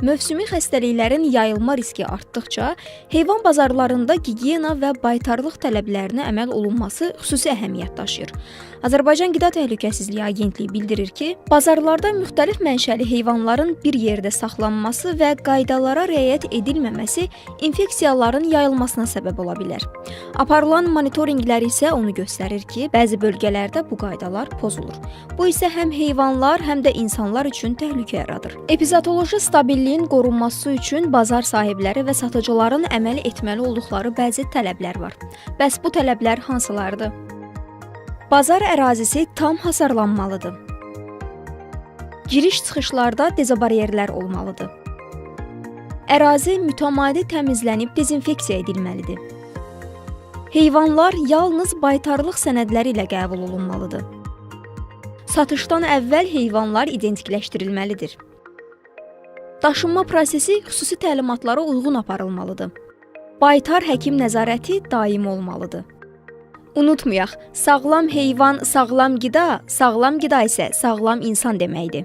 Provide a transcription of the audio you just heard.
Mövsümi xəstəliklərin yayılma riski artdıqca, heyvan bazarlarında gigiyena və baytarlıq tələblərinə əməl olunması xüsusi əhəmiyyət daşıyır. Azərbaycan Qida Təhlükəsizliyi Agentliyi bildirir ki, bazarlarda müxtəlif mənşəli heyvanların bir yerdə saxlanması və qaydalara riayət edilməməsi infeksiyaların yayılmasına səbəb ola bilər. Aparılan monitorinqlər isə onu göstərir ki, bəzi bölgələrdə bu qaydalar pozulur. Bu isə həm heyvanlar, həm də insanlar üçün təhlükə yaradır. Epizotoloji stabilliyin qorunması üçün bazar sahibləri və satıcıların əməl etməli olduqları bəzi tələblər var. Bəs bu tələblər hansılardır? Bazar ərazisi tam hasarlanmalıdır. Giriş-çıxışlarda dezabaryerlər olmalıdır. Ərazi mütəmadi təmizlənib dezinfeksiya edilməlidir. Heyvanlar yalnız baytarlıq sənədləri ilə qəbul olunmalıdır. Satışdan əvvəl heyvanlar identikləşdirilməlidir. Daşınma prosesi xüsusi təlimatlara uyğun aparılmalıdır. Baytar həkim nəzarəti daimi olmalıdır. Unutmayaq, sağlam heyvan, sağlam qida isə sağlam insan deməkdir.